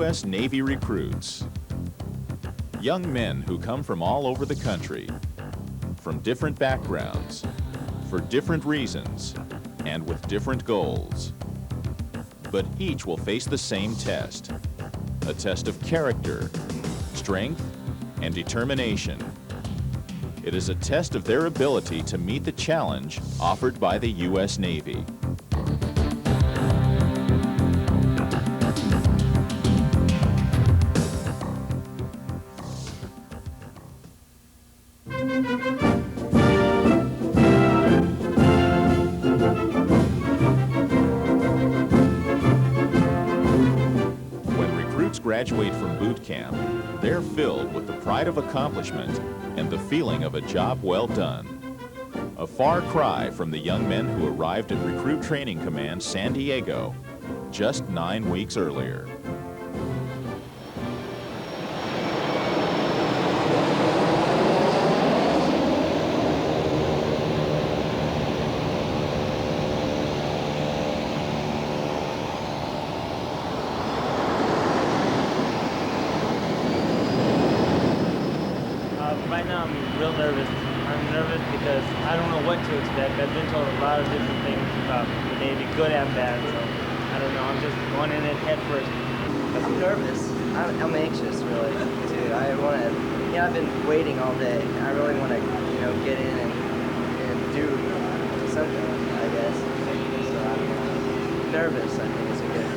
U.S. Navy recruits. Young men who come from all over the country, from different backgrounds, for different reasons, and with different goals. But each will face the same test, a test of character, strength, and determination. It is a test of their ability to meet the challenge offered by the U.S. Navy. Graduate from boot camp, they're filled with the pride of accomplishment and the feeling of a job well done. A far cry from the young men who arrived at Recruit Training Command San Diego just 9 weeks earlier. Right now I'm real nervous. I'm nervous because I don't know what to expect. I've been told a lot of different things about the Navy, good and bad, so I don't know. I'm just going in it head first. I'm nervous. I'm anxious, really, too. I want to, I've been waiting all day. I really want to, get in and do something, I guess. So I'm nervous, I think it's a good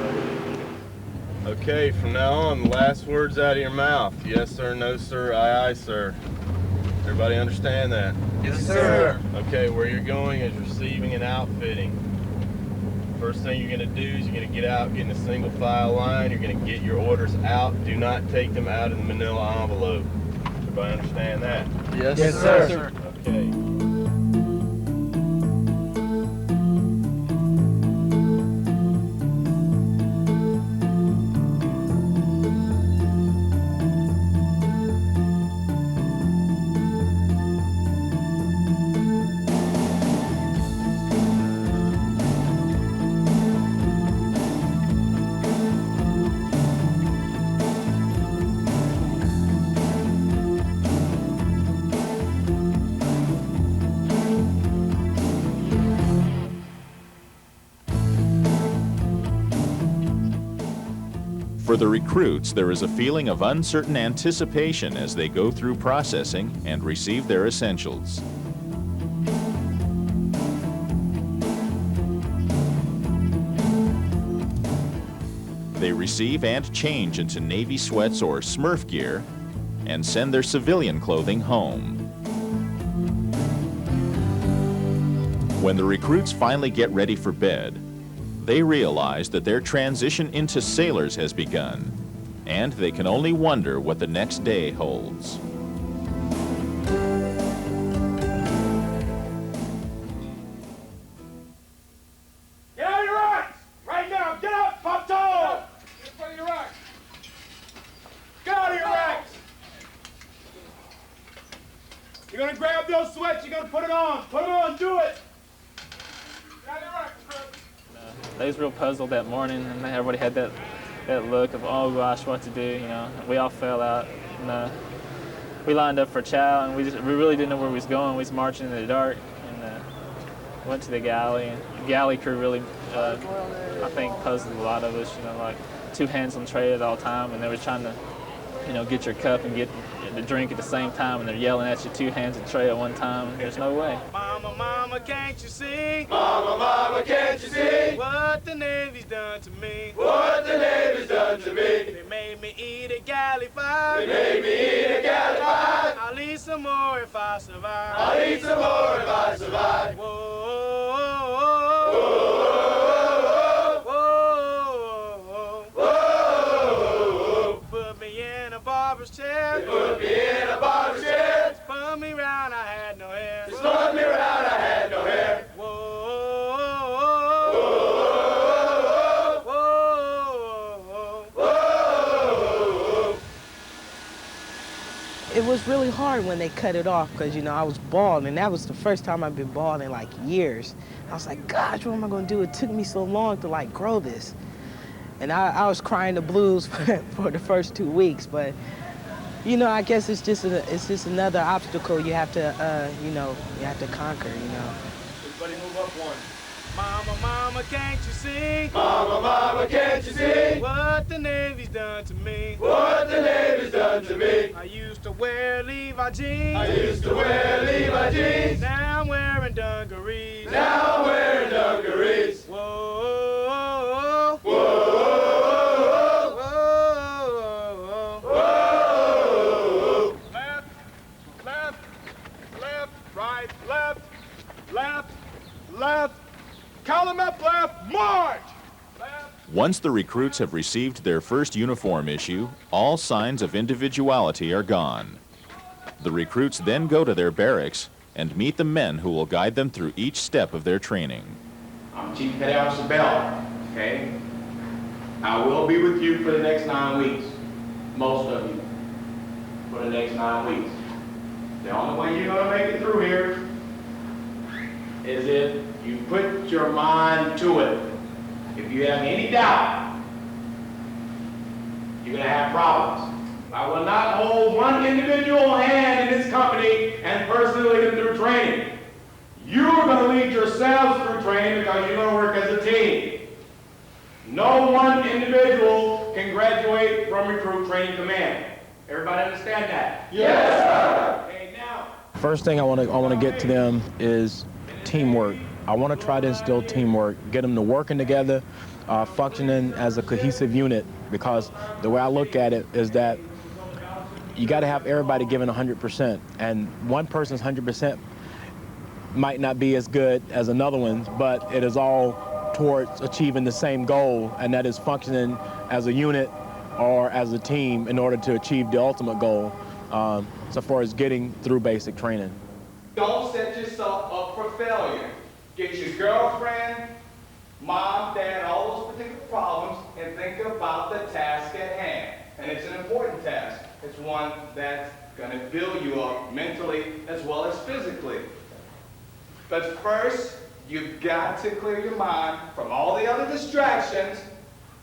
word. Okay, from now on, the last words out of your mouth. Yes, sir, no, sir, aye, aye, sir. Everybody understand that? Yes, sir. Okay, where you're going is receiving and outfitting. First thing you're going to do is you're going to get out, get in a single file line. You're going to get your orders out. Do not take them out of the manila envelope. Everybody understand that? Yes, Yes, sir. Okay. For the recruits, there is a feeling of uncertain anticipation as they go through processing and receive their essentials. They receive and change into Navy sweats or Smurf gear and send their civilian clothing home. When the recruits finally get ready for bed, they realize that their transition into sailors has begun, and they can only wonder what the next day holds. Get out of your racks! Right now! Get up! Pop toe! Get in front of your racks! Get out of your racks! You're gonna grab those sweats, you're gonna put it on! Put it on, do it! Get out of your racks, Chris! They was real puzzled that morning, and everybody had that look of, oh gosh, what to do, We all fell out, and we lined up for chow, and we really didn't know where we was going. We was marching in the dark, and went to the galley. And the galley crew really, I think, puzzled a lot of us, like 2 hands on tray at all time, and they were trying to, get your cup and get the drink at the same time, and they're yelling at you 2 hands on tray at one time. There's no way. Mama, mama, can't you see? Mama, mama, can't you see? What the Navy's done to me? What the Navy's done to me? They made me eat a galley fight. They made me eat a galley fight. I'll eat some more if I survive. I'll eat some more if I survive. Whoa, Whoa, whoa. Put me in a barber's chair. They put me in a barber's chair. Spun me round, I had no hair. They spun me around, I had no hair. Whoa, whoa. It was really hard when they cut it off because, I was bald, and that was the first time I've been bald in, years. I was like, gosh, what am I going to do? It took me so long to, grow this. And I was crying the blues for the first 2 weeks, but you know, I guess it's just another obstacle you have to, you have to conquer, Everybody move up one. Mama, mama, can't you see? Mama, mama, can't you see What the Navy's done to me? what the Navy's done to me? I used to wear Levi jeans. I used to wear Levi jeans. Now I'm wearing dungarees. Now I'm wearing dungarees. Whoa, Whoa, whoa, whoa. Left, left, left, right, left, left, left. Column up left, march! Left. Once the recruits have received their first uniform issue, all signs of individuality are gone. The recruits then go to their barracks and meet the men who will guide them through each step of their training. I'm Chief Petty Officer Bell, okay? I will be with you for the next 9 weeks. Most of you for the next 9 weeks. The only way you're gonna make it through here is if you put your mind to it. If you have any doubt, you're gonna have problems. I will not hold one individual hand in this company and personally lead them through training. You're gonna lead yourselves through training because you're gonna work as a team. No one individual can graduate from recruit training command. Everybody understand that? Yes, sir. Okay, now. First thing I want to get to them is teamwork. I want to try to instill teamwork, get them to working together, functioning as a cohesive unit, because the way I look at it is that you got to have everybody giving 100%, and one person's 100% might not be as good as another one's, but it is all towards achieving the same goal, and that is functioning as a unit or as a team in order to achieve the ultimate goal, so far as getting through basic training. Don't set yourself up for failure. Get your girlfriend, mom, dad, all those particular problems, and think about the task at hand. And it's an important task. It's one that's going to build you up mentally as well as physically. But first, you've got to clear your mind from all the other distractions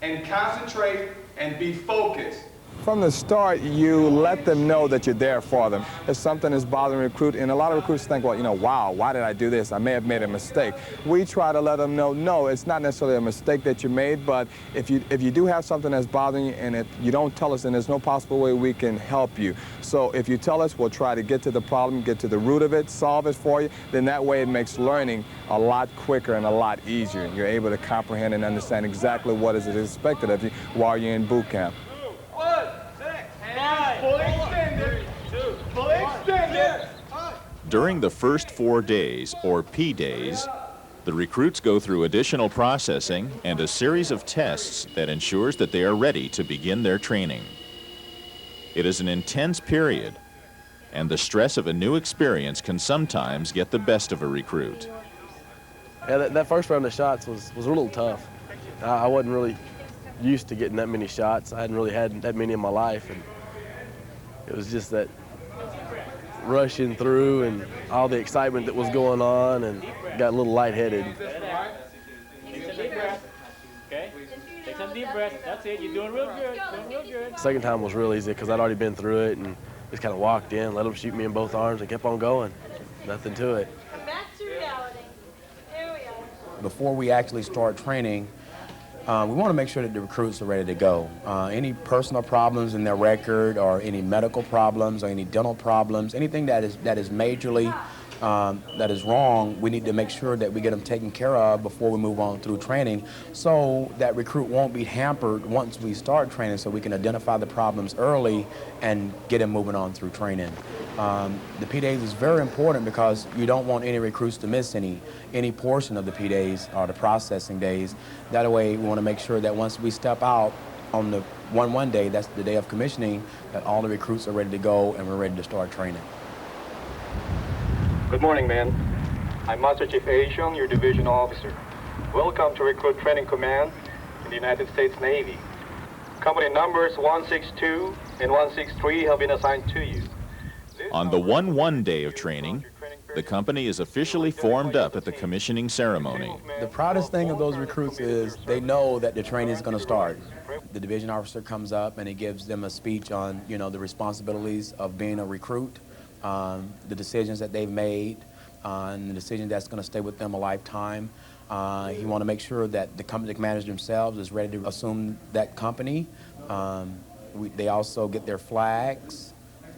and concentrate and be focused. From the start, you let them know that you're there for them. If something is bothering a recruit, and a lot of recruits think, well, wow, why did I do this? I may have made a mistake. We try to let them know, no, it's not necessarily a mistake that you made, but if you do have something that's bothering you and you don't tell us, then there's no possible way we can help you. So if you tell us, we'll try to get to the problem, get to the root of it, solve it for you. Then that way it makes learning a lot quicker and a lot easier. You're able to comprehend and understand exactly what is expected of you while you're in boot camp. Fully extended. Fully extended. During the first 4 days, or P days, the recruits go through additional processing and a series of tests that ensures that they are ready to begin their training. It is an intense period, and the stress of a new experience can sometimes get the best of a recruit. Yeah, that first round of shots was a little tough. I wasn't really used to getting that many shots. I hadn't really had that many in my life, and it was just that rushing through and all the excitement that was going on, and got a little lightheaded. Take some deep breaths. Okay? Take some deep breaths. That's it. You're doing real good. Doing real good. The second time was real easy because I'd already been through it and just kind of walked in, let them shoot me in both arms, and kept on going. Nothing to it. Back to reality. Here we are. Before we actually start training, we want to make sure that the recruits are ready to go. Any personal problems in their record, or any medical problems, or any dental problems, anything that is majorly that is wrong, we need to make sure that we get them taken care of before we move on through training, so that recruit won't be hampered once we start training, so we can identify the problems early and get them moving on through training. The P days is very important because you don't want any recruits to miss any portion of the P days or the processing days. That way we want to make sure that once we step out on the 1-1 day, that's the day of commissioning, that all the recruits are ready to go and we're ready to start training. Good morning, men. I'm Master Chief Asian, your division officer. Welcome to Recruit Training Command in the United States Navy. Company numbers 162 and 163 have been assigned to you. On the 1-1 day of training, the company is officially formed up at the commissioning ceremony. The proudest thing of those recruits is they know that the training is going to start. The division officer comes up and he gives them a speech on, you know, the responsibilities of being a recruit, the decisions that they've made, and the decision that's going to stay with them a lifetime. He want to make sure that the company manager themselves is ready to assume that company. They also get their flags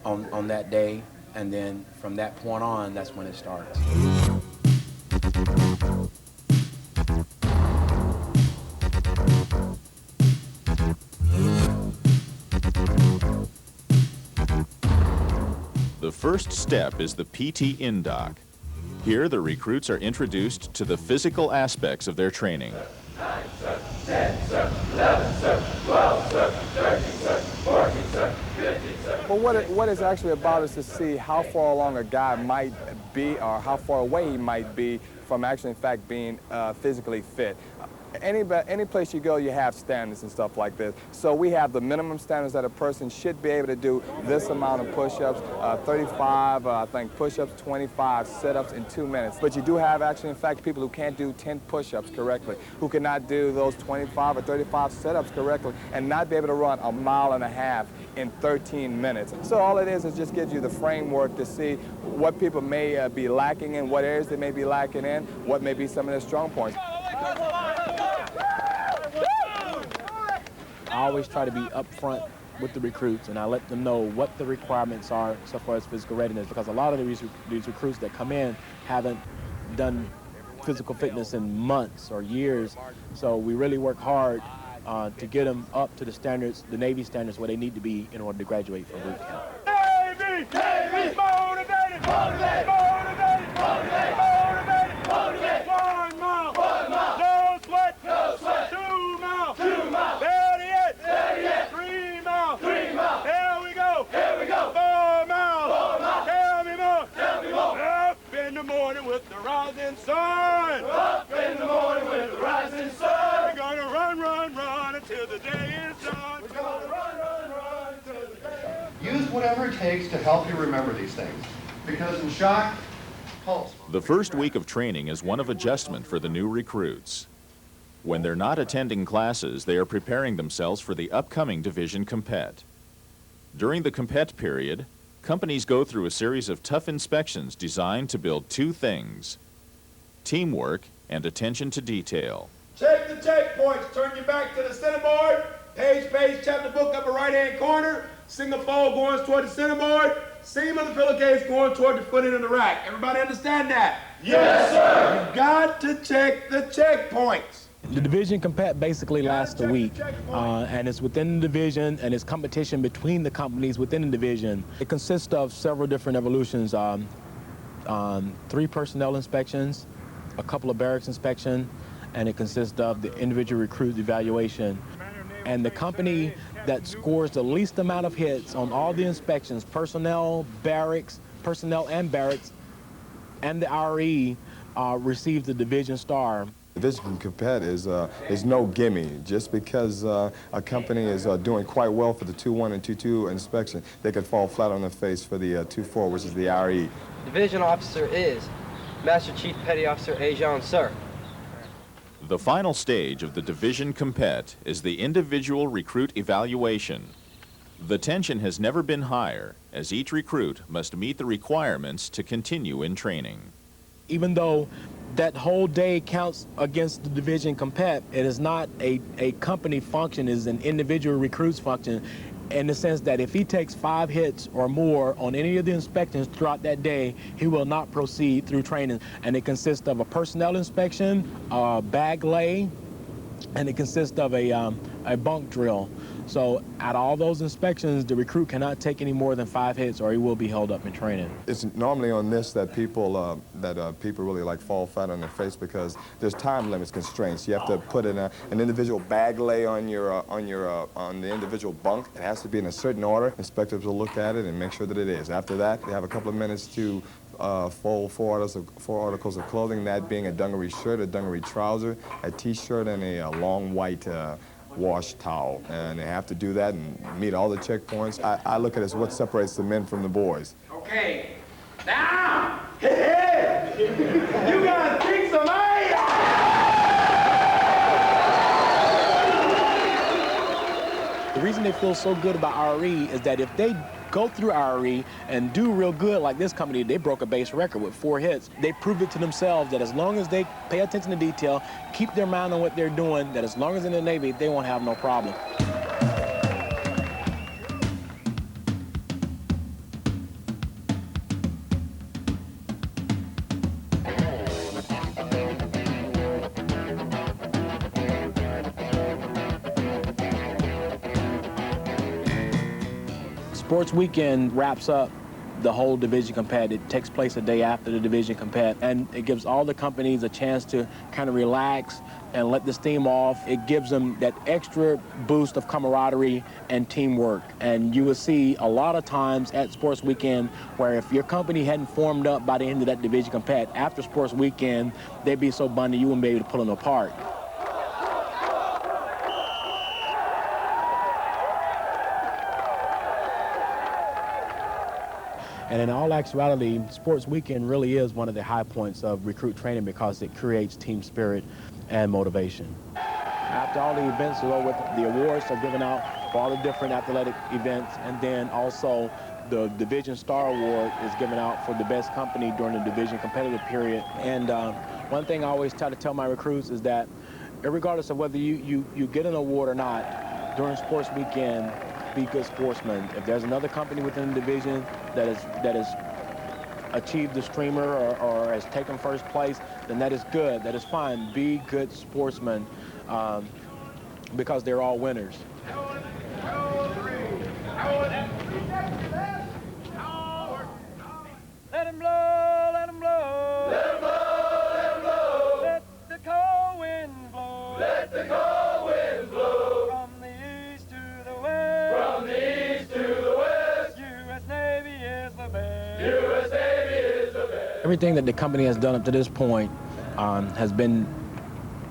on that day, and then from that point on, that's when it starts. The first step is the PT in-dock. Here, the recruits are introduced to the physical aspects of their training. 9, sir, 10, sir, 11, sir, 12, sir, 13, sir, 14, sir, 15, sir. But what it's actually about is to see how far along a guy might be or how far away he might be from actually, in fact, being physically fit. Any place you go, you have standards and stuff like this. So we have the minimum standards that a person should be able to do this amount of push-ups, 35, I think, push-ups, 25 sit-ups in 2 minutes. But you do have actually, in fact, people who can't do 10 push-ups correctly, who cannot do those 25 or 35 sit-ups correctly, and not be able to run a mile and a half in 13 minutes. So all it is just gives you the framework to see what people may be lacking in, what areas they may be lacking in, what may be some of their strong points. I always try to be upfront with the recruits, and I let them know what the requirements are so far as physical readiness, because a lot of these recruits that come in haven't done physical fitness in months or years, so we really work hard to get them up to the standards, the Navy standards, where they need to be in order to graduate from boot camp. Navy! Navy! Motivated! Motivated! Motivated! Motivated! Motivated! Motivated! 1 mile! 1 mile! No sweat! No sweat! 2 miles! 2 miles! 3 miles! 3 miles! Here we go! Here we go! 4 miles! 4 miles! Tell me more! Tell me more! Up in the morning with the rising sun! Up in the morning with the rising sun! We're gonna run, run, run until the day is done! We're gonna run, run, run until the day is done! Use whatever it takes to help you remember these things. Because in shock, pulse. The first week of training is one of adjustment for the new recruits. When they're not attending classes, they are preparing themselves for the upcoming division compet. During the compet period, companies go through a series of tough inspections designed to build 2 things: teamwork and attention to detail. Check the checkpoints. Turn your back to the centerboard. Page, chapter book, upper right-hand corner. Single fold going toward the centerboard. Seam of the pillowcase going toward the footing of the rack. Everybody understand that? Yes, sir. You got to check the checkpoints. The division compet basically lasts a week, and it's within the division, and it's competition between the companies within the division. It consists of several different evolutions, 3 personnel inspections, a couple of barracks inspection, and it consists of the individual recruit evaluation. And the company that scores the least amount of hits on all the inspections, personnel and barracks, and the RE, receives the division star. Division compet is no gimme. Just because a company is doing quite well for the 2-1 and 2-2 inspection, they could fall flat on their face for the 2-4, which is the RE. Division officer is Master Chief Petty Officer Ajan, sir. The final stage of the division compet is the individual recruit evaluation. The tension has never been higher, as each recruit must meet the requirements to continue in training. Even though that whole day counts against the division compet, it is not a company function, it is an individual recruit's function, in the sense that if he takes 5 hits or more on any of the inspections throughout that day, he will not proceed through training. And it consists of a personnel inspection, a bag lay, and it consists of a bunk drill. So out of all those inspections, the recruit cannot take any more than 5 hits or he will be held up in training. It's normally on this that people really like fall flat on their face, because there's time limits constraints. You have to put in an individual bag lay on the individual bunk. It has to be in a certain order. Inspectors will look at it and make sure that it is. After that, they have a couple of minutes to fold 4 articles of clothing, that being a dungaree shirt, a dungaree trouser, a t-shirt, and a long white wash towel. And they have to do that and meet all the checkpoints. I look at it as what separates the men from the boys. Okay, now, hey, they feel so good about RE is that if they go through RE and do real good like this company, they broke a base record with 4 hits. They proved it to themselves that as long as they pay attention to detail, keep their mind on what they're doing, that as long as in the Navy, they won't have no problem. Sports weekend wraps up the whole division compet. It takes place a day after the division compet, and it gives all the companies a chance to kind of relax and let the steam off. It gives them that extra boost of camaraderie and teamwork. And you will see a lot of times at sports weekend where if your company hadn't formed up by the end of that division compet, after sports weekend, they'd be so bundled you wouldn't be able to pull them apart. And in all actuality, sports weekend really is one of the high points of recruit training because it creates team spirit and motivation. After all the events are over, the awards are given out for all the different athletic events, and then also the Division Star Award is given out for the best company during the division competitive period. And one thing I always try to tell my recruits is that regardless of whether you get an award or not, during sports weekend, be good sportsmen. If there's another company within the division that has achieved the streamer or has taken first place, then that is good. That is fine. Be good sportsmen because they're all winners. Let him blow, let him blow. Let him blow, let him blow. Let the cold wind blow. Let the cold wind blow. From the east to the west. From the east to the west. U.S. Navy is the best. U.S. Navy is the best. Everything that the company has done up to this point has been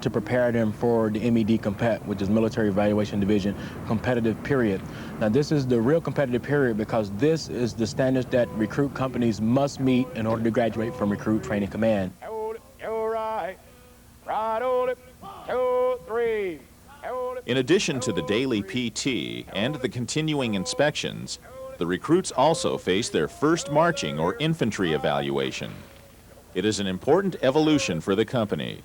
to prepare them for the MED compet, which is Military Evaluation Division competitive period. Now this is the real competitive period because this is the standards that recruit companies must meet in order to graduate from Recruit Training Command. Hold it, you're right. Right, hold it. 2, 3. In addition to the daily PT and the continuing inspections, the recruits also face their first marching or infantry evaluation. It is an important evolution for the company.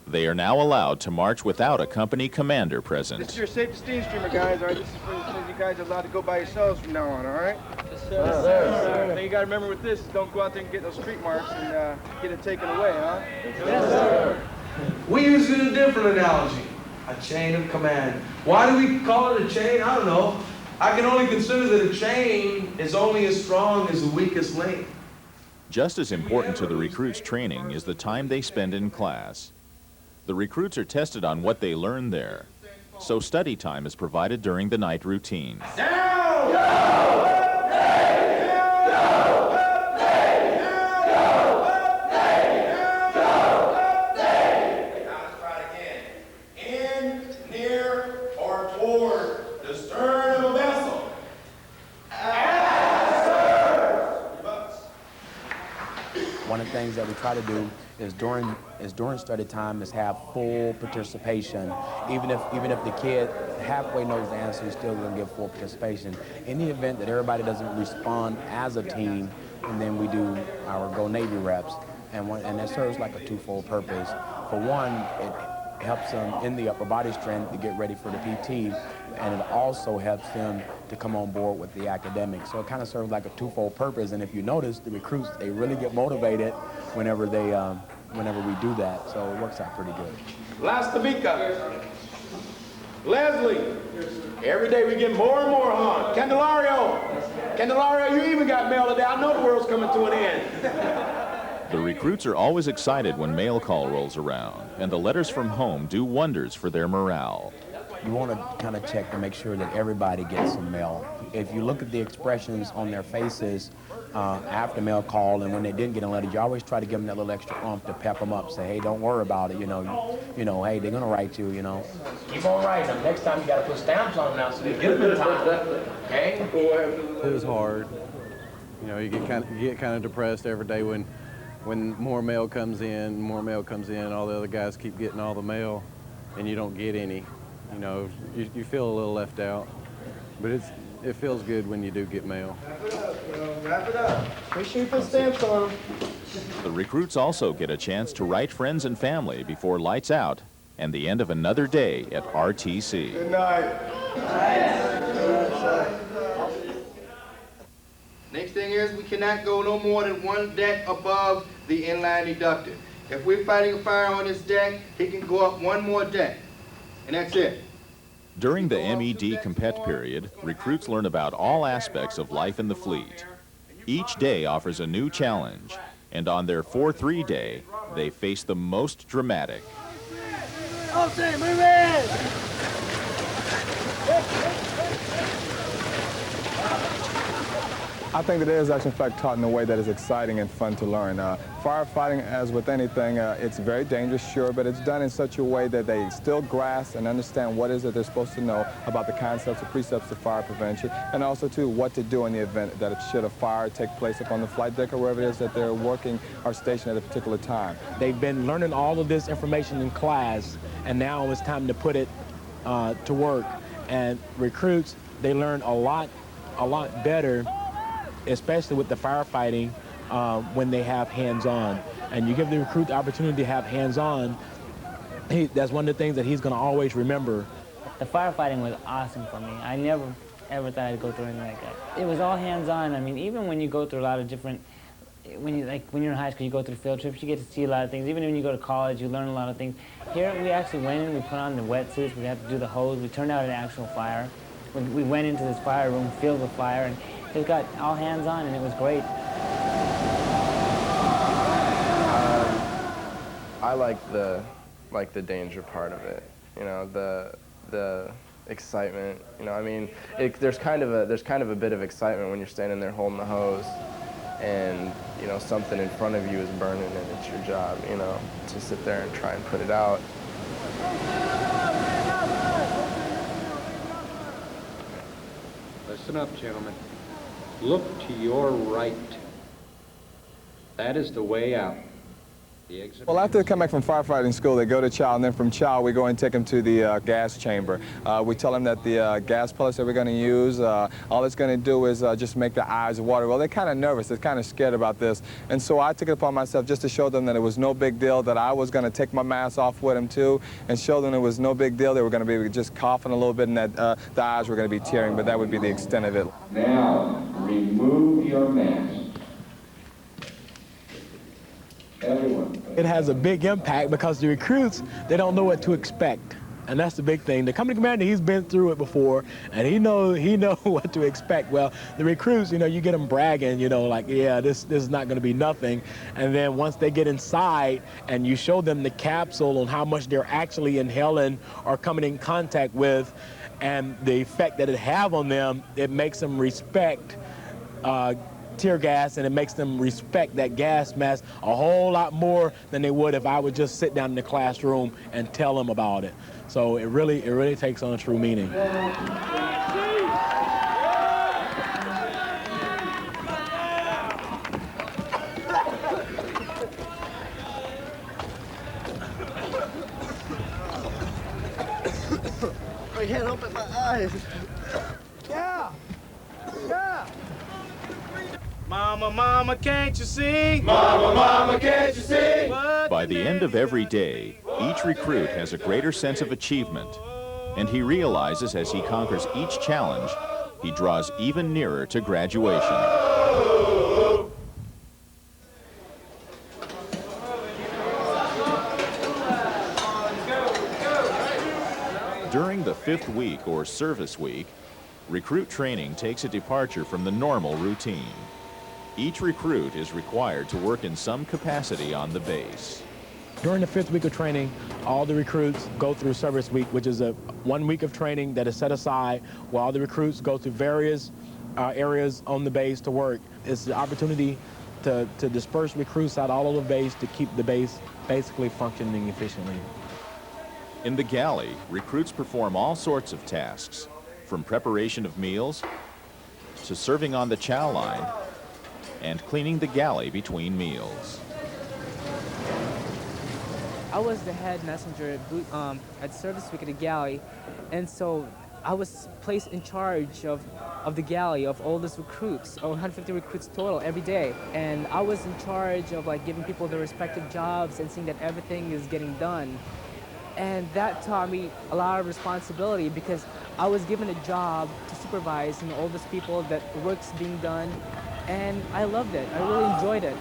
They are now allowed to march without a company commander present. This is your safety steam streamer, guys, all right? This is for you guys are allowed to go by yourselves from now on, all right? Yes, sir. Yes, sir. The thing you got to remember with this is don't go out there and get those street marks and get it taken away, huh? Yes, sir. We use a different analogy, a chain of command. Why do we call it a chain? I don't know. I can only consider that a chain is only as strong as the weakest link. Just as important to the recruits' training is the time they spend in class. The recruits are tested on what they learn there, so study time is provided during the night routine. Down! Go! One of the things that we try to do is during study time is have full participation. Even if the kid halfway knows the answer, he's still going to give full participation. In the event that everybody doesn't respond as a team, and then we do our Go Navy reps, and that serves like a twofold purpose. For one, it helps them in the upper body strength to get ready for the PT, and it also helps them to come on board with the academics. So it kind of serves like a twofold purpose, and if you notice, the recruits, they really get motivated whenever we do that, so it works out pretty good. Last Tamika. Leslie. Every day we get more and more, huh? Candelario, you even got mail today. I know the world's coming to an end. The recruits are always excited when mail call rolls around, and the letters from home do wonders for their morale. You want to kind of check to make sure that everybody gets some mail. If you look at the expressions on their faces after mail call and when they didn't get a letter, you always try to give them that little extra oomph to pep them up. Say, hey, don't worry about it. You know, hey, they're gonna write you. You know, keep on writing them. Next time you got to put stamps on them now so they get them in time. Okay? It was hard. You know, you get kind of depressed every day when more mail comes in, all the other guys keep getting all the mail, and you don't get any. You know, you feel a little left out. But it feels good when you do get mail. Wrap it up. Make sure you put stamps on them. The recruits also get a chance to write friends and family before lights out and the end of another day at RTC. Good night. Next thing is we cannot go no more than one deck above the inline deductor. If we're fighting a fire on this deck, he can go up one more deck, and that's it. During the MED compet period, recruits learn about all aspects of life in the fleet. Each day offers a new challenge, and on their 4-3 day, they face the most dramatic. I think that it is actually in fact taught in a way that is exciting and fun to learn. Firefighting, as with anything, it's very dangerous, sure, but it's done in such a way that they still grasp and understand what is it they're supposed to know about the concepts and precepts of fire prevention, and also, too, what to do in the event that should a fire take place up on the flight deck or wherever it is that they're working or stationed at a particular time. They've been learning all of this information in class, and now it's time to put it to work. And recruits, they learn a lot better, especially with the firefighting, when they have hands-on. And you give the recruit the opportunity to have hands-on, that's one of the things that he's going to always remember. The firefighting was awesome for me. I never, ever thought I'd go through anything like that. It was all hands-on. I mean, even when you go through a lot of different, when you're in high school, you go through field trips, you get to see a lot of things. Even when you go to college, you learn a lot of things. Here, we actually went in, we put on the wetsuits, we had to do the hose, we turned out an actual fire. We went into this fire room filled with fire, and it got all hands on, and it was great. I like the danger part of it. You know, the excitement. You know, I mean, there's kind of a bit of excitement when you're standing there holding the hose, and you know something in front of you is burning, and it's your job, you know, to sit there and try and put it out. Listen up, gentlemen. Look to your right. That is the way out. The exit. Well, after they come back from firefighting school, they go to chow, and then from chow, we go and take them to the gas chamber. We tell them that the gas pellets that we're going to use, all it's going to do is just make their eyes water. Well, they're kind of nervous. They're kind of scared about this. And so I took it upon myself just to show them that it was no big deal, that I was going to take my mask off with them, too, and show them it was no big deal. They were going to be just coughing a little bit, and that the eyes were going to be tearing, but that would be the extent of it. Now, remove your mask. Everyone. It has a big impact because the recruits, they don't know what to expect. And that's the big thing. The company commander, he's been through it before, and he know what to expect. Well, the recruits, you know, you get them bragging, you know, like, yeah, this is not going to be nothing. And then once they get inside and you show them the capsule on how much they're actually inhaling or coming in contact with, and the effect that it have on them, it makes them respect tear gas, and it makes them respect that gas mask a whole lot more than they would if I would just sit down in the classroom and tell them about it. So it really takes on true meaning. I can't open my eyes. Yeah. Mama, mama, can't you see? Mama, mama, can't you see? By the end of every day, each recruit has a greater sense of achievement, and he realizes as he conquers each challenge, he draws even nearer to graduation. During the 5th week, or service week, recruit training takes a departure from the normal routine. Each recruit is required to work in some capacity on the base. During the 5th week of training, all the recruits go through service week, which is a 1 week of training that is set aside while the recruits go to various areas on the base to work. It's the opportunity to disperse recruits out all over the base to keep the base basically functioning efficiently. In the galley, recruits perform all sorts of tasks, from preparation of meals to serving on the chow line and cleaning the galley between meals. I was the head messenger at service week at the galley, and so I was placed in charge of the galley of all these recruits, or 150 recruits total every day. And I was in charge of like giving people their respective jobs and seeing that everything is getting done. And that taught me a lot of responsibility because I was given a job to supervise all these people that work's being done. And I loved it. I really enjoyed it.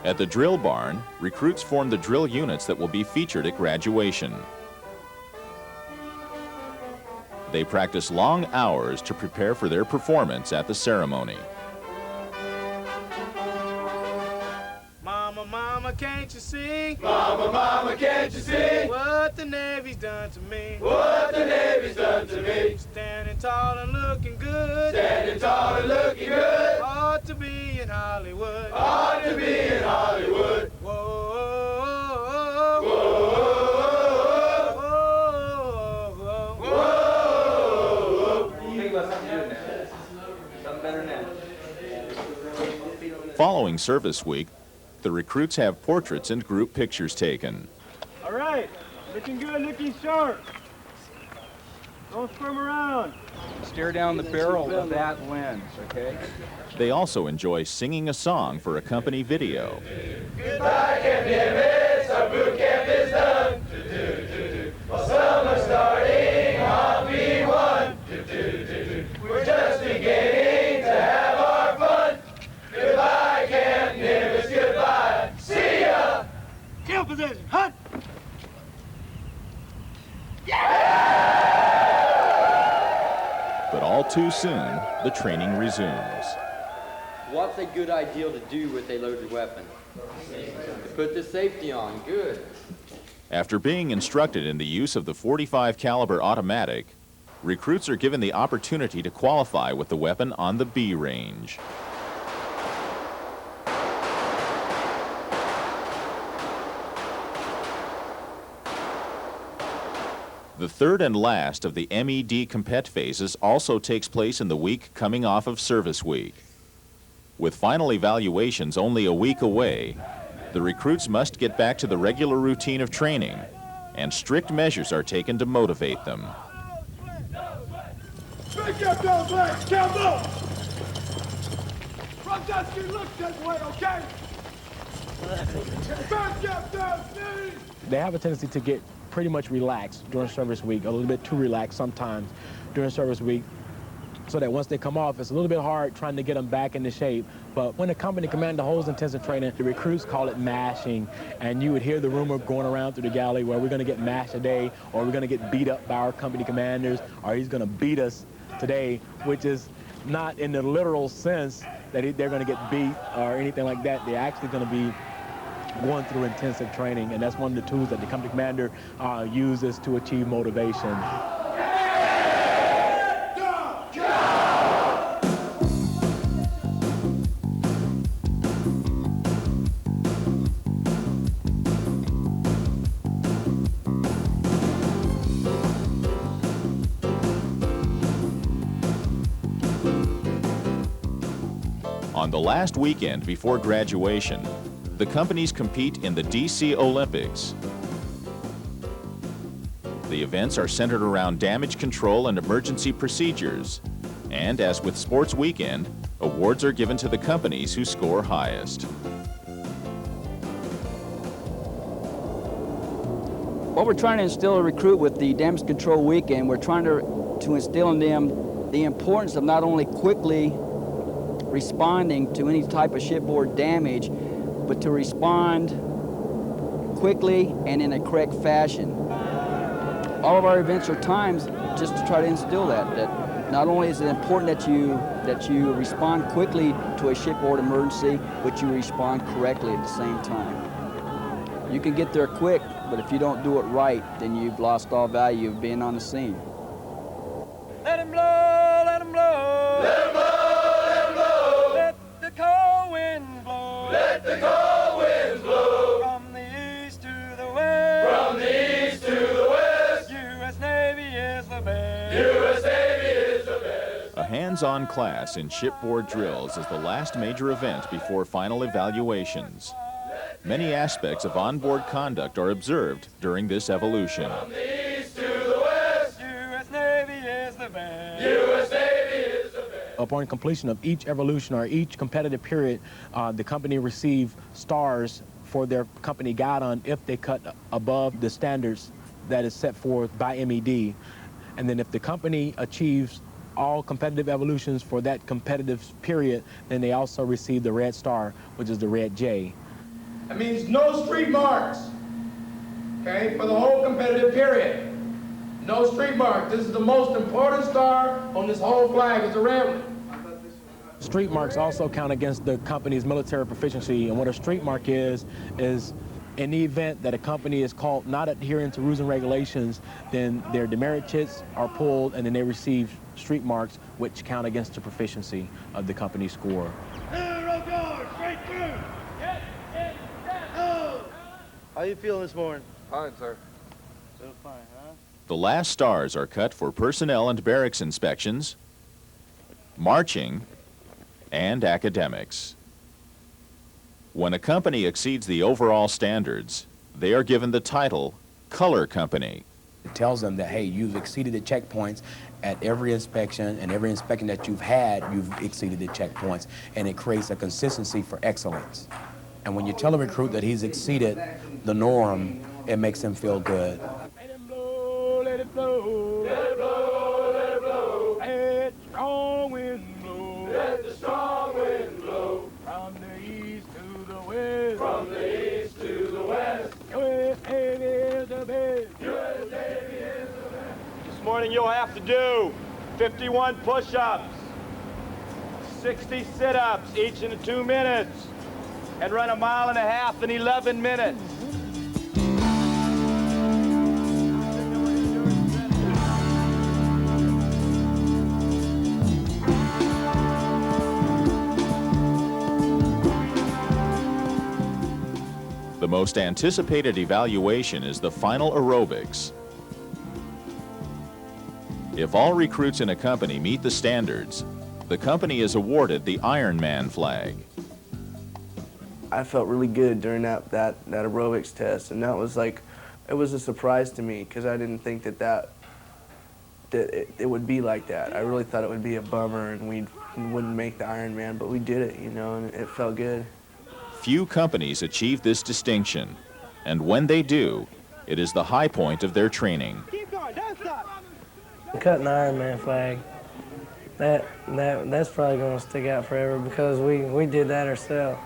At the drill barn, recruits form the drill units that will be featured at graduation. They practice long hours to prepare for their performance at the ceremony. Mama, mama, can't you see? Mama, mama, can't you see? What the Navy's done to me? What the Navy's done to me? Standing tall and looking good. Standing tall and looking good. Ought to be in Hollywood. Ought to be in Hollywood. Whoa, whoa, whoa, whoa. Think about something good now. Something better now. Following service week, the recruits have portraits and group pictures taken. All right, looking good, looking sharp. Don't squirm around. Stare down the barrel of that lens, okay? They also enjoy singing a song for a company video. Goodbye, Camp Nimitz, our boot camp is done. While some are starting on B1. We're just beginning to have our fun. Goodbye, Camp Nimitz, goodbye. See ya! Kill position, hunt! But all too soon, the training resumes. What's a good idea to do with a loaded weapon? To put the safety on, good. After being instructed in the use of the .45 caliber automatic, recruits are given the opportunity to qualify with the weapon on the B range. The third and last of the MED compet phases also takes place in the week coming off of service week. With final evaluations only a week away, the recruits must get back to the regular routine of training, and strict measures are taken to motivate them. Pick up those legs, count up! Front desk, you look this way, okay? Back up those knees! They have a tendency to get pretty much relaxed during service week, a little bit too relaxed sometimes during service week, so that once they come off, it's a little bit hard trying to get them back into shape. But when the company commander holds intensive training, the recruits call it mashing, and you would hear the rumor going around through the galley where we're going to get mashed today, or we're going to get beat up by our company commanders, or he's going to beat us today, which is not in the literal sense that they're going to get beat or anything like that. They're actually going to be going through intensive training, and that's one of the tools that the company commander uses to achieve motivation. On the last weekend before graduation, the companies compete in the DC Olympics. The events are centered around damage control and emergency procedures. And as with Sports Weekend, awards are given to the companies who score highest. What we're trying to instill a recruit with the Damage Control Weekend, we're trying to instill in them the importance of not only quickly responding to any type of shipboard damage, but to respond quickly and in a correct fashion. All of our events are times just to try to instill that not only is it important that you respond quickly to a shipboard emergency, but you respond correctly at the same time. You can get there quick, but if you don't do it right, then you've lost all value of being on the scene. Let him blow, let him blow. Let him blow, let him blow. Let the cold wind blow. Let the cold winds blow. From the east to the west. From the east to the west. U.S. Navy is the best. U.S. Navy is the best. A hands-on class in shipboard drills is the last major event before final evaluations. Many aspects of onboard conduct are observed during this evolution. From the east to the west, U.S. Navy is the best. U.S. Navy is the best. Upon completion of each evolution or each competitive period, the company receive stars for their company guidon if they cut above the standards that is set forth by MED. And then if the company achieves all competitive evolutions for that competitive period, then they also receive the red star, which is the red J. That means no street marks, okay, for the whole competitive period. No street marks. This is the most important star on this whole flag, is the red one. Street marks also count against the company's military proficiency, and what a street mark is in the event that a company is caught not adhering to rules and regulations, then their demerit chits are pulled and then they receive street marks, which count against the proficiency of the company's score. Straight through. How you feeling this morning? Fine, sir. Feel fine, huh? The last stars are cut for personnel and barracks inspections, marching, and academics. When a company exceeds the overall standards, they are given the title Color Company. It tells them that, hey, you've exceeded the checkpoints at every inspection, and every inspection that you've had, you've exceeded the checkpoints, and it creates a consistency for excellence. And when you tell a recruit that he's exceeded the norm, it makes him feel good. Let it blow, let it blow. Let it blow, let it blow. Let the strong wind blow. Let the strong wind blow. From the east to the west. From the east to the west. U.S. Navy is the best. U.S. Navy is the best. This morning you'll have to do 51 push-ups, 60 sit-ups, each in 2 minutes, and run 1.5 miles in 11 minutes. The most anticipated evaluation is the final aerobics. If all recruits in a company meet the standards, the company is awarded the Iron Man flag. I felt really good during that aerobics test, and that was like, it was a surprise to me because I didn't think that it would be like that. I really thought it would be a bummer and we wouldn't make the Ironman, but we did it, you know, and it felt good. Few companies achieve this distinction, and when they do, it is the high point of their training. Keep going, don't stop. Cutting the Ironman flag, that's probably going to stick out forever because we did that ourselves.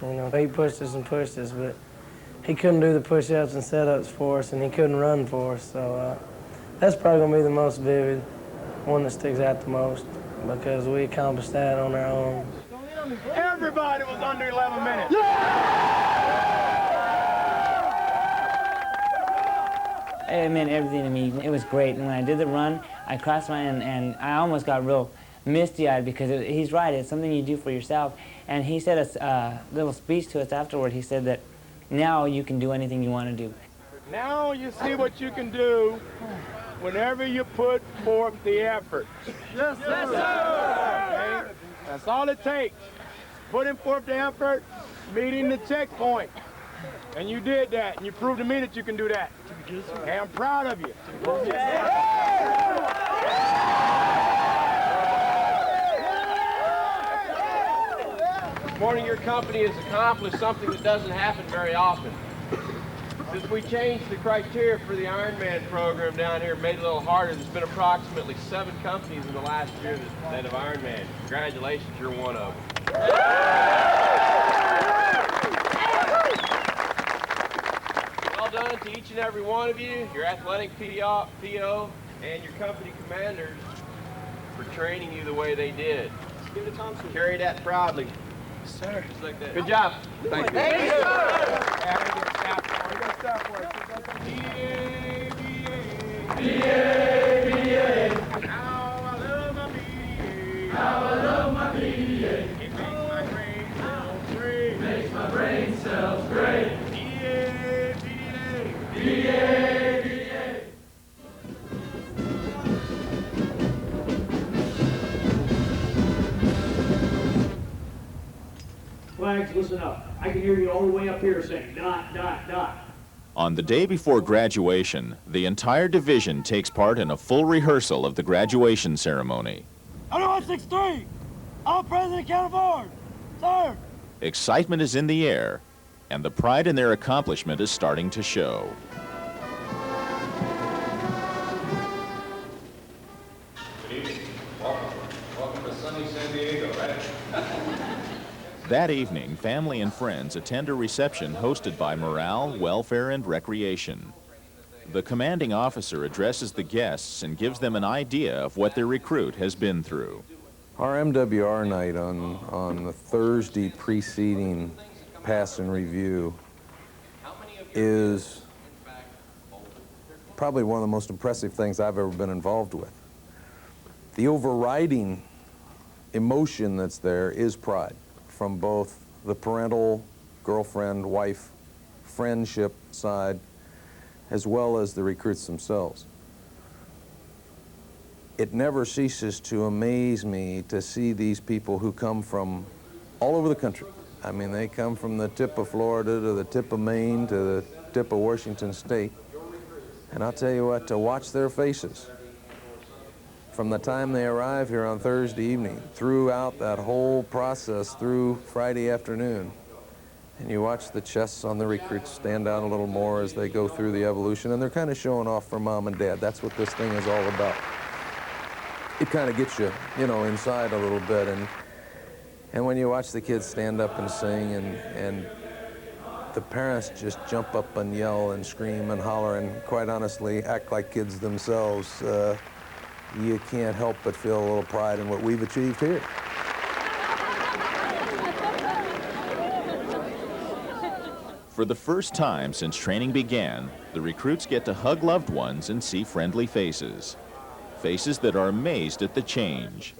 You know, he pushed us, but he couldn't do the push-ups and set-ups for us, and he couldn't run for us. So that's probably going to be the most vivid, one that sticks out the most, because we accomplished that on our own. Everybody was under 11 minutes. It meant everything to me. It was great. And when I did the run, I crossed my and I almost got real misty-eyed because he's right. It's something you do for yourself. And he said a little speech to us afterward. He said that now you can do anything you want to do. Now you see what you can do whenever you put forth the effort. Yes, sir. Okay? That's all it takes. Putting forth the effort, meeting the checkpoint. And you did that, and you proved to me that you can do that. And I'm proud of you. This morning your company has accomplished something that doesn't happen very often. Since we changed the criteria for the Ironman program down here, made it a little harder, there's been approximately 7 companies in the last year that have Ironman. Congratulations, you're one of them. Well done to each and every one of you, your athletic PO, and your company commanders for training you the way they did. Give it to Thompson. Carry that proudly. Sir. Just like that. Good job. Thank you. Thank you, sir. How I love my BA. How I love my BA. It makes my brain cells great. Makes my brain cells great. BA, BA. BA, BA. guys, listen up. I can hear you all the way up here saying dot, dot, dot. On the day before graduation, the entire division takes part in a full rehearsal of the graduation ceremony. Under 163, all present and count forward. Sir. Excitement is in the air, and the pride in their accomplishment is starting to show. Good evening. Welcome to sunny San Diego, right? That evening, family and friends attend a reception hosted by Morale, Welfare, and Recreation. The commanding officer addresses the guests and gives them an idea of what their recruit has been through. Our MWR night on the Thursday preceding pass and review is probably one of the most impressive things I've ever been involved with. The overriding emotion that's there is pride, from both the parental, girlfriend, wife, friendship side, as well as the recruits themselves. It never ceases to amaze me to see these people who come from all over the country. I mean, they come from the tip of Florida to the tip of Maine to the tip of Washington State. And I'll tell you what, to watch their faces from the time they arrive here on Thursday evening, throughout that whole process through Friday afternoon, and you watch the chests on the recruits stand out a little more as they go through the evolution, and they're kind of showing off for mom and dad. That's what this thing is all about. It kind of gets you, you know, inside a little bit, and when you watch the kids stand up and sing, and the parents just jump up and yell and scream and holler and, quite honestly, act like kids themselves, you can't help but feel a little pride in what we've achieved here. For the first time since training began, the recruits get to hug loved ones and see friendly faces. Faces that are amazed at the change.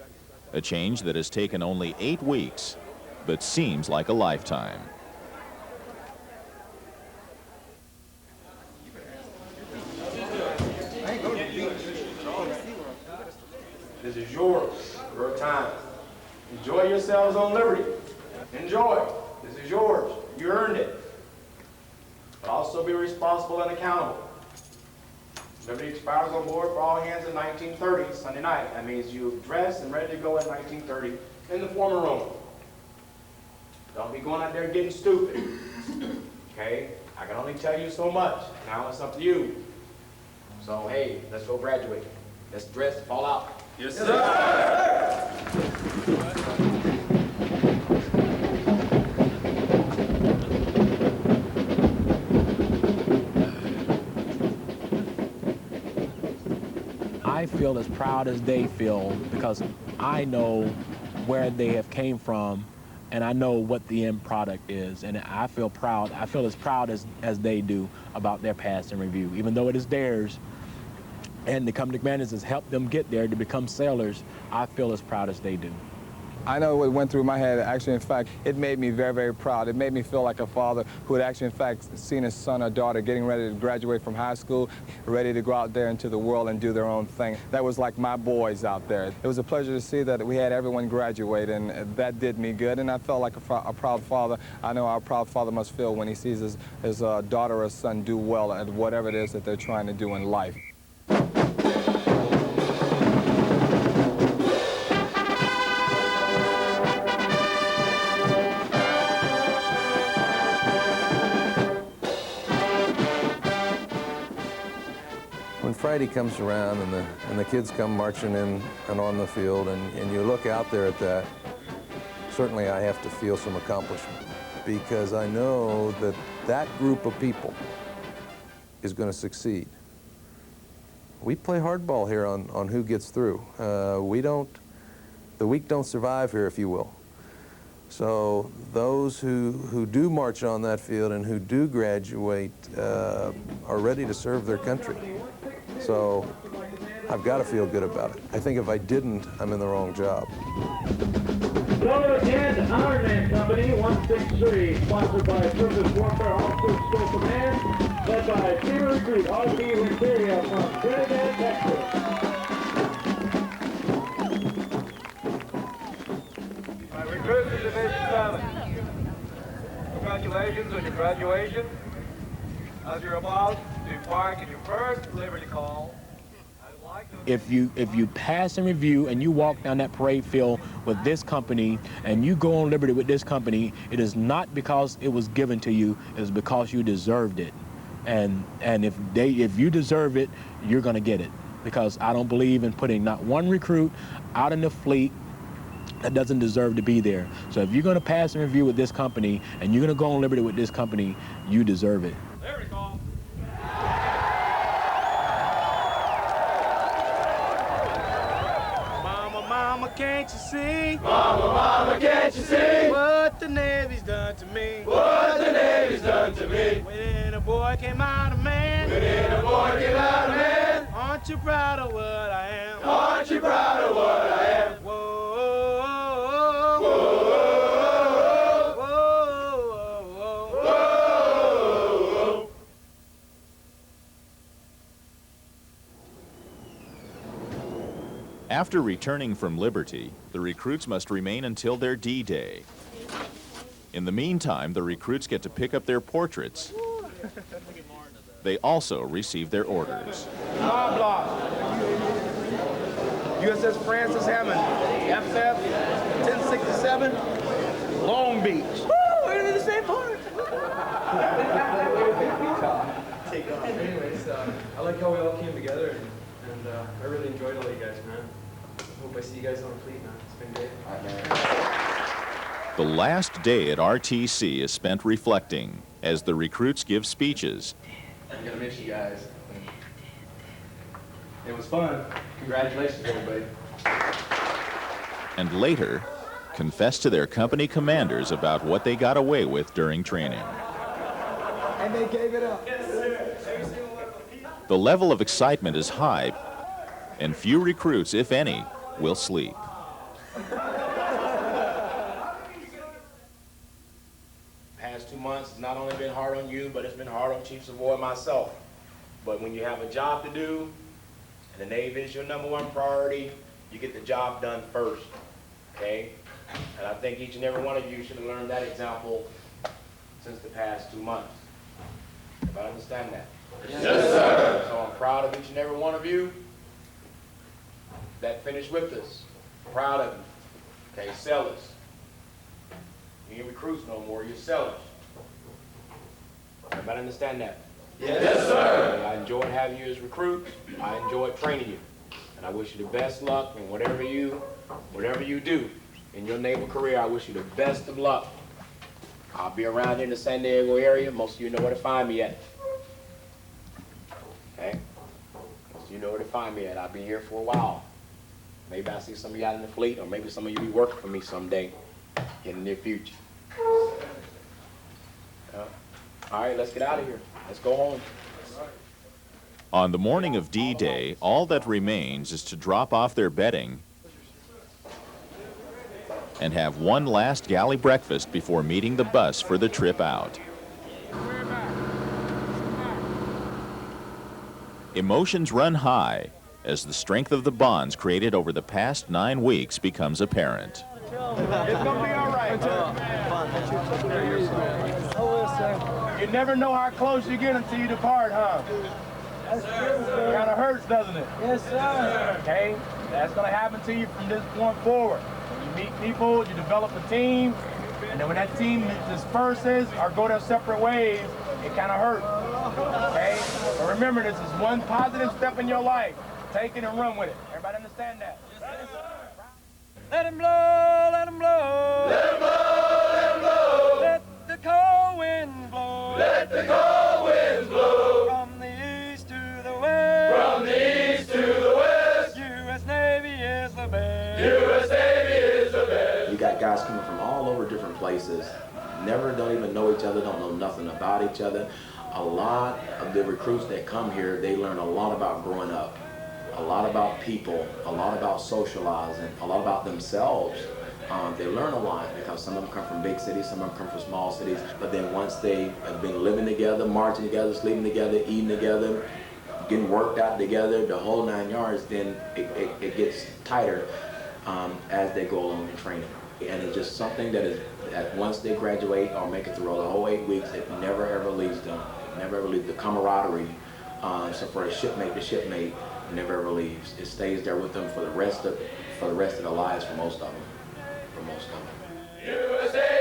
A change that has taken only 8 weeks, but seems like a lifetime. This is yours, your time. Enjoy yourselves on liberty. Enjoy. This is yours. You earned it. But also be responsible and accountable. Liberty expires on board for all hands at 19:30 Sunday night. That means you're dressed and ready to go at 19:30 in the former room. Don't be going out there getting stupid. Okay? I can only tell you so much. Now it's up to you. So, hey, let's go graduate. Let's dress, fall out. Yes, sir. I feel as proud as they feel because I know where they have came from and I know what the end product is, and I feel proud. I feel as proud as they do about their pass and review, even though it is theirs. And the company commanders has helped them get there to become sailors. I feel as proud as they do. I know what went through my head. Actually, in fact, it made me very, very proud. It made me feel like a father who had actually, in fact, seen his son or daughter getting ready to graduate from high school, ready to go out there into the world and do their own thing. That was like my boys out there. It was a pleasure to see that we had everyone graduate, and that did me good, and I felt like a proud father. I know our proud father must feel when he sees his daughter or son do well at whatever it is that they're trying to do in life. When Friday comes around and the kids come marching in and on the field and you look out there at that, certainly I have to feel some accomplishment because I know that that group of people is going to succeed. We play hardball here on who gets through. The weak don't survive here, if you will. So those who do march on that field and who do graduate are ready to serve their country. So I've got to feel good about it. I think if I didn't, I'm in the wrong job. Number 10, Ironman Company, 163, sponsored by Surface Warfare Officer School Command, led by senior recruit R.P. Renteria from Trinidad, Texas. Recruit to Division 7. graduation, as you're about to embark in your first Liberty Call, If you pass and review and you walk down that parade field with this company and you go on Liberty with this company, it is not because it was given to you, it is because you deserved it. And if you deserve it, you're gonna get it. Because I don't believe in putting not one recruit out in the fleet that doesn't deserve to be there. So if you're gonna pass and review with this company and you're gonna go on Liberty with this company, you deserve it. Mama, can't you see? Mama, can't you see? What the Navy's done to me? What the Navy's done to me? When a boy came out of man. When a boy came out of man. Aren't you proud of what I am? Aren't you proud of what I am? Whoa, whoa, whoa, whoa, whoa. After returning from Liberty, the recruits must remain until their D-Day. In the meantime, the recruits get to pick up their portraits. They also receive their orders. Mob block. USS Francis Hammond, FF 1067, Long Beach. Woo, we're in the same part. Anyways, I like how we all came together, and I really enjoyed all you guys, man. Hope I see you guys on the fleet now. It's been great. The last day at RTC is spent reflecting as the recruits give speeches. I'm gonna miss you guys. It was fun. Congratulations, everybody. And later, confess to their company commanders about what they got away with during training. And they gave it up. The level of excitement is high, and few recruits, if any, will sleep. Past 2 months has not only been hard on you, but it's been hard on Chief Savoy and myself. But when you have a job to do, and the Navy is your #1 priority, you get the job done first, okay? And I think each and every one of you should have learned that example since the past 2 months. Everybody understand that? Yes, sir. So I'm proud of each and every one of you that finished with us. Proud of you. Okay, sellers. You ain't recruits no more, you're sellers. Everybody understand that? Yes, sir. I enjoyed having you as recruits. I enjoyed training you. And I wish you the best luck in whatever you do in your naval career. I wish you the best of luck. I'll be around here in the San Diego area. Most of you know where to find me at. Okay? Most of you know where to find me at. I'll be here for a while. Maybe I'll see some of you out in the fleet, or maybe some of you will be working for me someday in the near future. All right, let's get out of here. Let's go home. On the morning of D-Day, all that remains is to drop off their bedding and have one last galley breakfast before meeting the bus for the trip out. Emotions run high as the strength of the bonds created over the past 9 weeks becomes apparent. It's gonna be all right. You never know how close you get until you depart, huh? That's true. It kind of hurts, doesn't it? Yes, sir. Okay? That's going to happen to you from this point forward. When you meet people, you develop a team, and then when that team disperses or go their separate ways, it kind of hurts. Okay? But remember, this is one positive step in your life. Take it and run with it. Everybody understand that? Yes, sir. Let him blow, let him blow. Let him blow, let him blow. Let the cold wind blow. Let the cold winds blow. From the east to the west. From the east to the west. U.S. Navy is the best. U.S. Navy is the best. You got guys coming from all over different places, don't even know each other, don't know nothing about each other. A lot of the recruits that come here, they learn a lot about growing up, a lot about people, a lot about socializing, a lot about themselves. They learn a lot because some of them come from big cities, some of them come from small cities, but then once they have been living together, marching together, sleeping together, eating together, getting worked out together, the whole 9 yards, then it gets tighter as they go along in training. And it's just something that that once they graduate or make it through the whole 8 weeks, it never ever leaves them. It never ever leaves the camaraderie. So for a shipmate to shipmate, it never ever leaves. It stays there with them for the rest of their lives for most of them. USA!